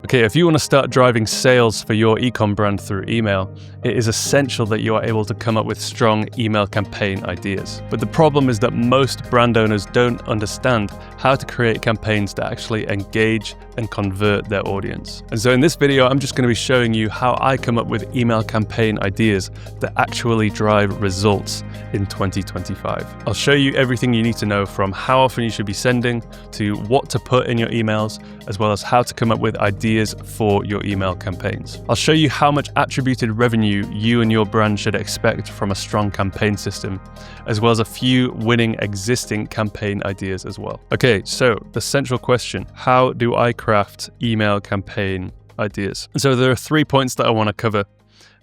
Okay, if you want to start driving sales for your e-com brand through email, it is essential that you are able to come up with strong email campaign ideas. But the problem is that most brand owners don't understand how to create campaigns that actually engage and convert their audience. And so in this video, I'm just going to be showing you how I come up with email campaign ideas that actually drive results in 2025. I'll show you everything you need to know, from how often you should be sending to what to put in your emails, as well as how to come up with ideas for your email campaigns. I'll show you how much attributed revenue you and your brand should expect from a strong campaign system, as well as a few winning existing campaign ideas as well. Okay, so the central question: how do I craft email campaign ideas? And so there are 3 points that I want to cover,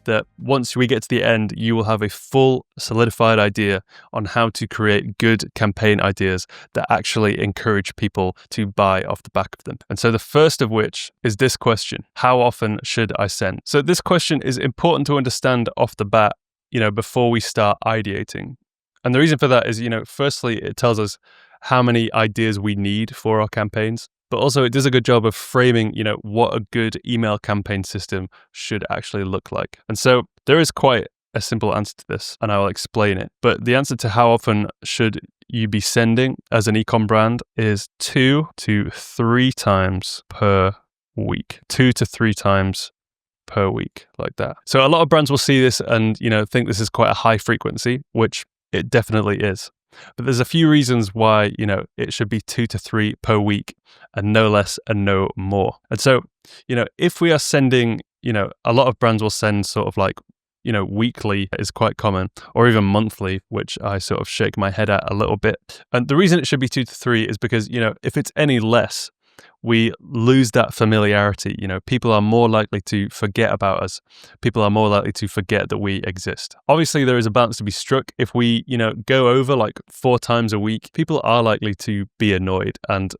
that once we get to the end, you will have a full solidified idea on how to create good campaign ideas that actually encourage people to buy off the back of them. And so the first of which is this question: how often should I send? So this question is important to understand off the bat, before we start ideating. And the reason for that is, firstly, it tells us how many ideas we need for our campaigns. But also it does a good job of framing, what a good email campaign system should actually look like. And so there is quite a simple answer to this, and I will explain it. But the answer to how often should you be sending as an ecom brand is 2 to 3 times per week. 2 to 3 times per week, like that. So a lot of brands will see this and, think this is quite a high frequency, which it definitely is. But there's a few reasons why, it should be 2 to 3 per week and no less and no more. And so, if we are sending, a lot of brands will send sort of like, weekly is quite common, or even monthly, which I sort of shake my head at a little bit. And the reason it should be 2 to 3 is because, if it's any less, we lose that familiarity. People are more likely to forget about us. People are more likely to forget that we exist. Obviously, there is a balance to be struck. If we, go over like 4 times a week, people are likely to be annoyed, and,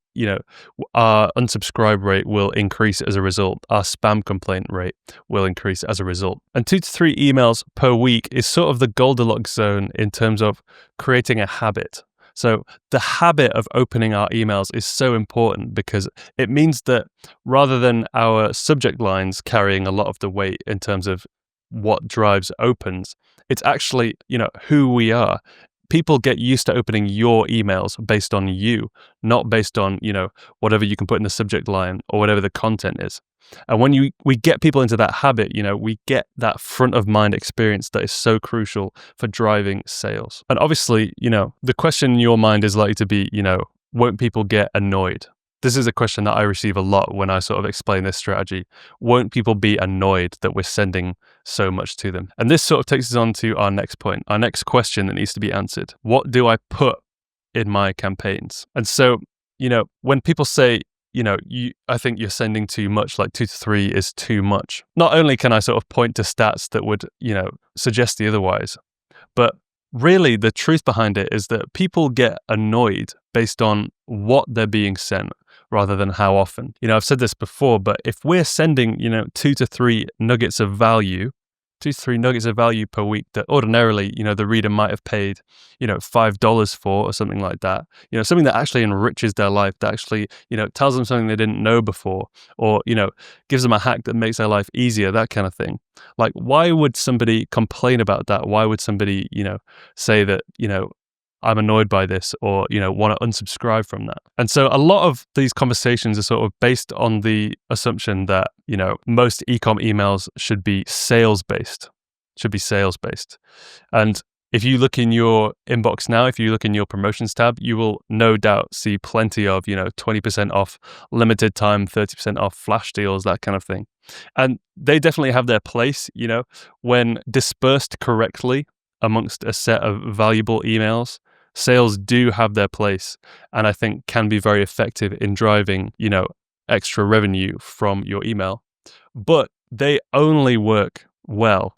our unsubscribe rate will increase as a result. Our spam complaint rate will increase as a result. And 2 to 3 emails per week is sort of the Goldilocks zone in terms of creating a habit. So the habit of opening our emails is so important, because it means that rather than our subject lines carrying a lot of the weight in terms of what drives opens, it's actually, who we are. People get used to opening your emails based on you, not based on, whatever you can put in the subject line or whatever the content is. And when we get people into that habit, we get that front of mind experience that is so crucial for driving sales. And obviously, the question in your mind is likely to be, won't people get annoyed? This is a question that I receive a lot when I sort of explain this strategy. Won't people be annoyed that we're sending so much to them? And this sort of takes us on to our next point, our next question that needs to be answered. What do I put in my campaigns? And so, when people say, I think you're sending too much, like 2 to 3 is too much. Not only can I sort of point to stats that would, suggest the otherwise, but really the truth behind it is that people get annoyed based on what they're being sent rather than how often. I've said this before, but if we're sending, 2 to 3 nuggets of value, 2 to 3 nuggets of value per week that ordinarily, the reader might have paid, $5 for, or something like that, something that actually enriches their life, that actually, tells them something they didn't know before, or, gives them a hack that makes their life easier, that kind of thing. Like, why would somebody complain about that? Why would somebody, say that, I'm annoyed by this, or, want to unsubscribe from that? And so a lot of these conversations are sort of based on the assumption that, most ecom emails should be sales-based, And if you look in your inbox now, if you look in your promotions tab, you will no doubt see plenty of, 20% off, limited time, 30% off flash deals, that kind of thing. And they definitely have their place, when dispersed correctly amongst a set of valuable emails. Sales do have their place, and I think can be very effective in driving, extra revenue from your email. But they only work well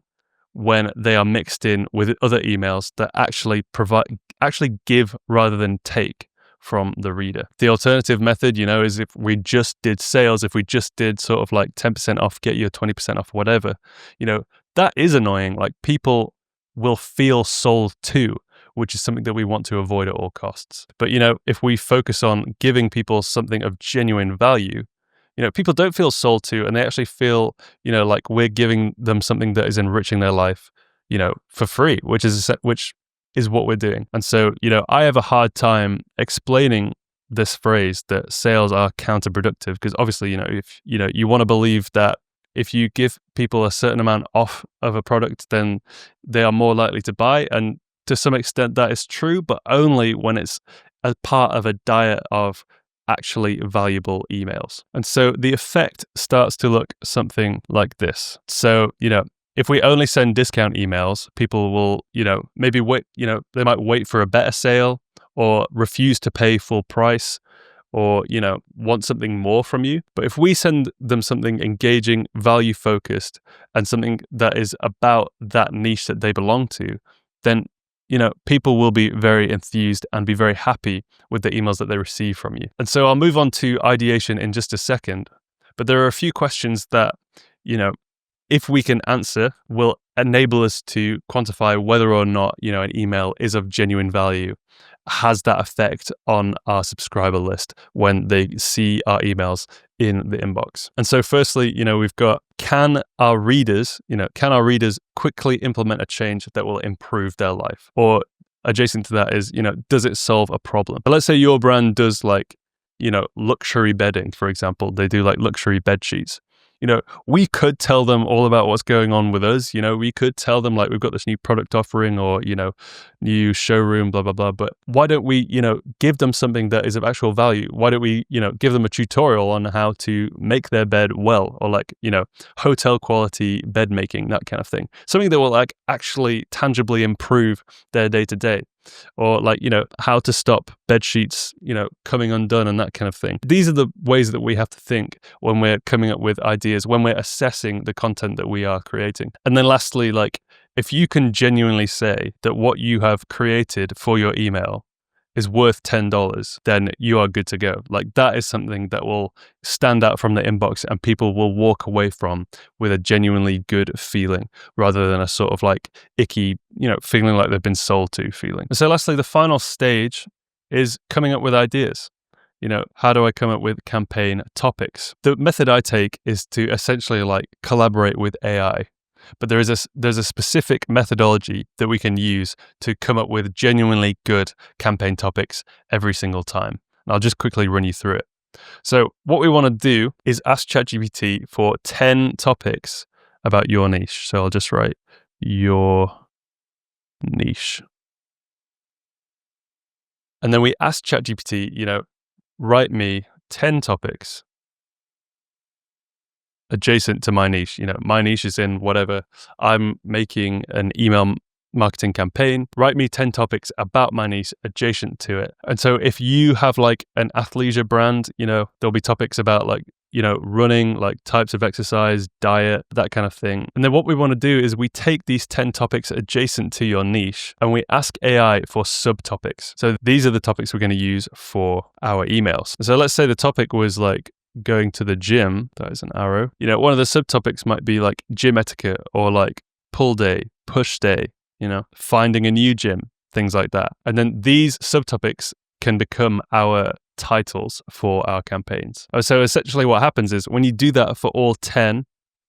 when they are mixed in with other emails that actually give rather than take from the reader. The alternative method, is if we just did sales, if we just did sort of like 10% off, get you 20% off, whatever, that is annoying. Like, people will feel sold to, which is something that we want to avoid at all costs. But, if we focus on giving people something of genuine value, people don't feel sold to, and they actually feel, like we're giving them something that is enriching their life, for free, which is what we're doing. And so, I have a hard time explaining this phrase that sales are counterproductive, because obviously, if you want to believe that if you give people a certain amount off of a product, then they are more likely to buy. And to some extent that is true, but only when it's a part of a diet of actually valuable emails. And so the effect starts to look something like this. So, if we only send discount emails, people will, maybe wait, they might wait for a better sale, or refuse to pay full price, or, want something more from you. But if we send them something engaging, value focused, and something that is about that niche that they belong to, then, people will be very enthused and be very happy with the emails that they receive from you. And so I'll move on to ideation in just a second. But there are a few questions that, if we can answer, will enable us to quantify whether or not, an email is of genuine value, has that effect on our subscriber list when they see our emails in the inbox. And so firstly, we've got, can our readers quickly implement a change that will improve their life? Or adjacent to that is, does it solve a problem? But let's say your brand does luxury bedding, for example. They do luxury bed sheets. We could tell them all about what's going on with us. We could tell them we've got this new product offering, or, new showroom, blah, blah, blah. But why don't we, give them something that is of actual value? Why don't we, give them a tutorial on how to make their bed well, or hotel quality bed making, that kind of thing. Something that will actually tangibly improve their day to day. Or how to stop bed sheets, coming undone, and that kind of thing. These are the ways that we have to think when we're coming up with ideas, when we're assessing the content that we are creating. And then lastly, if you can genuinely say that what you have created for your email is worth $10, then you are good to go. That is something that will stand out from the inbox, and people will walk away from with a genuinely good feeling, rather than a sort of icky, feeling like they've been sold to feeling. And so lastly, the final stage is coming up with ideas. How do I come up with campaign topics? The method I take is to essentially collaborate with AI. But there's a specific methodology that we can use to come up with genuinely good campaign topics every single time. And I'll just quickly run you through it. So what we want to do is ask ChatGPT for 10 topics about your niche. So I'll just write your niche. And then we ask ChatGPT, write me 10 topics adjacent to my niche. My niche is in whatever. I'm making an email marketing campaign. Write me 10 topics about my niche adjacent to it. And so if you have an athleisure brand, there'll be topics about running, types of exercise, diet, that kind of thing. And then what we want to do is we take these 10 topics adjacent to your niche, and we ask AI for subtopics. So these are the topics we're going to use for our emails. So let's say the topic was going to the gym. That is an arrow. One of the subtopics might be gym etiquette, or pull day, push day, finding a new gym, things like that. And then these subtopics can become our titles for our campaigns. So essentially what happens is when you do that for all 10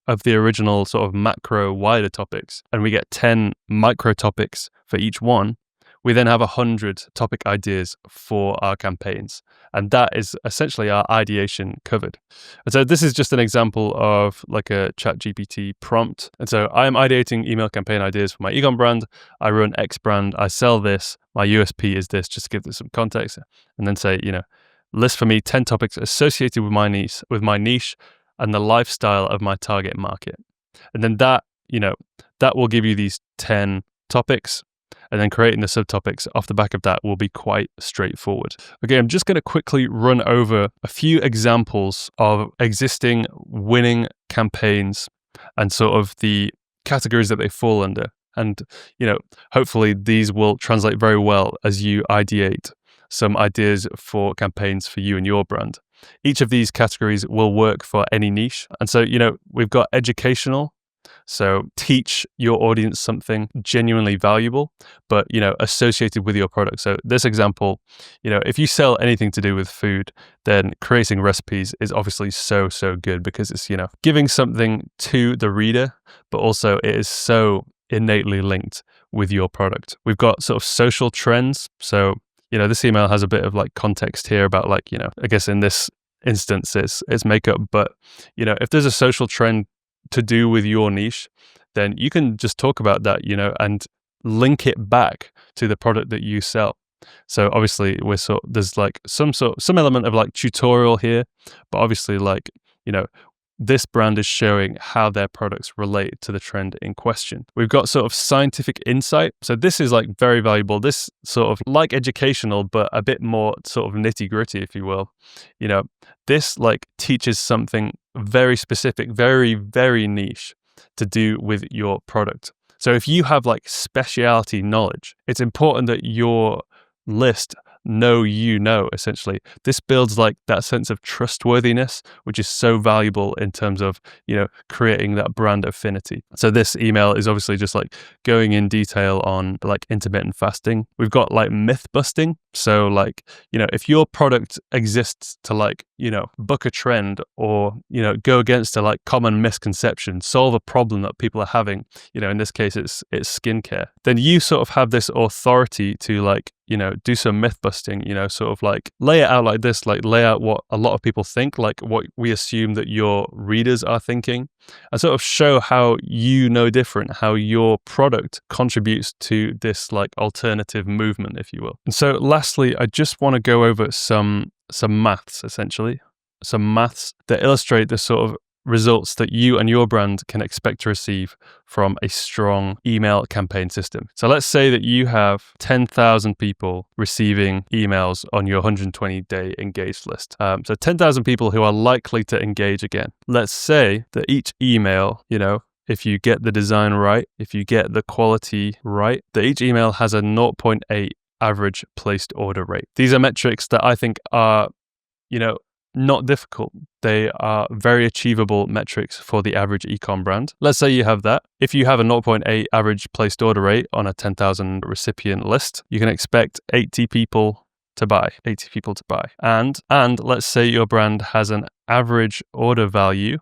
of the original sort of macro wider topics, and we get 10 micro topics for each one, we then have 100 topic ideas for our campaigns. And that is essentially our ideation covered. And so this is just an example of a ChatGPT prompt. And so I am ideating email campaign ideas for my ecom brand. I run X brand. I sell this. My USP is this, just to give this some context. And then say, list for me 10 topics associated with my niche and the lifestyle of my target market. And then that will give you these 10 topics. And then creating the subtopics off the back of that will be quite straightforward. Okay, I'm just going to quickly run over a few examples of existing winning campaigns and sort of the categories that they fall under. And, hopefully these will translate very well as you ideate some ideas for campaigns for you and your brand. Each of these categories will work for any niche. And so, we've got educational. So teach your audience something genuinely valuable, but, associated with your product. So this example, if you sell anything to do with food, then creating recipes is obviously so good because it's, giving something to the reader, but also it is so innately linked with your product. We've got sort of social trends. So, this email has a bit of like context here about like, I guess in this instance it's makeup, but, if there's a social trend to do with your niche, then you can just talk about that, and link it back to the product that you sell. So obviously there's like some element of like tutorial here, but obviously like, this brand is showing how their products relate to the trend in question. We've got sort of scientific insight. So this is like very valuable. This sort of like educational, but a bit more sort of nitty gritty, if you will. This like teaches something very specific, very, very niche to do with your product. So if you have like specialty knowledge, it's important that your list essentially. This builds like that sense of trustworthiness, which is so valuable in terms of, creating that brand affinity. So this email is obviously just like going in detail on like intermittent fasting. We've got like myth busting. So like, if your product exists to like, buck a trend or, go against a like common misconception, solve a problem that people are having, in this case, it's skincare, then you sort of have this authority to like, do some myth busting, sort of like lay it out like this, like lay out what a lot of people think, like what we assume that your readers are thinking, and sort of show how different, how your product contributes to this like alternative movement, if you will. And so lastly, I just want to go over some maths, essentially, some maths that illustrate the sort of results that you and your brand can expect to receive from a strong email campaign system. So let's say that you have 10,000 people receiving emails on your 120-day engaged list. So 10,000 people who are likely to engage again. Let's say that each email, if you get the design right, if you get the quality right, that each email has a 0.8 average placed order rate. These are metrics that I think are, not difficult. They are very achievable metrics for the average ecom brand. Let's say you have that. If you have a 0.8 average placed order rate on a 10,000 recipient list, you can expect 80 people to buy. And let's say your brand has an average order value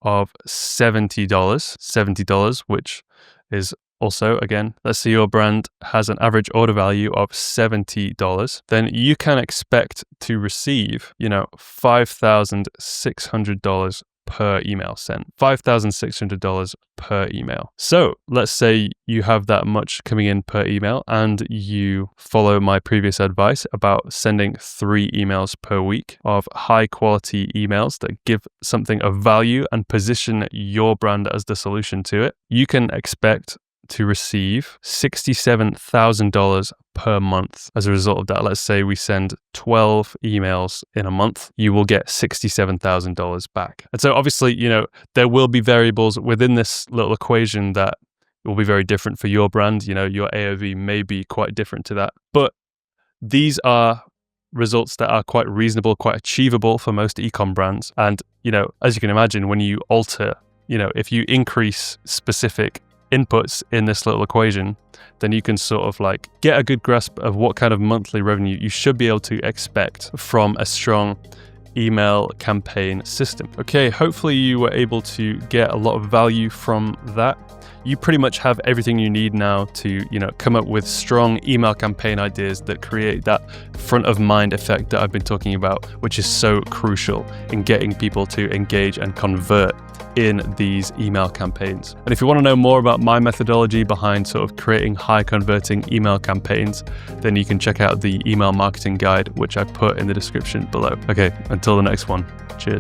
of $70, which is also, again, let's say your brand has an average order value of $70, then you can expect to receive, $5,600 per email sent. $5,600 per email. So let's say you have that much coming in per email and you follow my previous advice about sending 3 emails per week of high quality emails that give something of value and position your brand as the solution to it. You can expect to receive $67,000 per month as a result of that. Let's say we send 12 emails in a month, you will get $67,000 back. And so obviously, there will be variables within this little equation that will be very different for your brand. Your AOV may be quite different to that, but these are results that are quite reasonable, quite achievable for most ecom brands. And, as you can imagine, when you alter, if you increase specific inputs in this little equation, then you can sort of like get a good grasp of what kind of monthly revenue you should be able to expect from a strong email campaign system. Okay, hopefully you were able to get a lot of value from that. You pretty much have everything you need now to, come up with strong email campaign ideas that create that front of mind effect that I've been talking about, which is so crucial in getting people to engage and convert in these email campaigns. And if you want to know more about my methodology behind sort of creating high converting email campaigns, then you can check out the email marketing guide, which I put in the description below. Okay, until the next one. Cheers.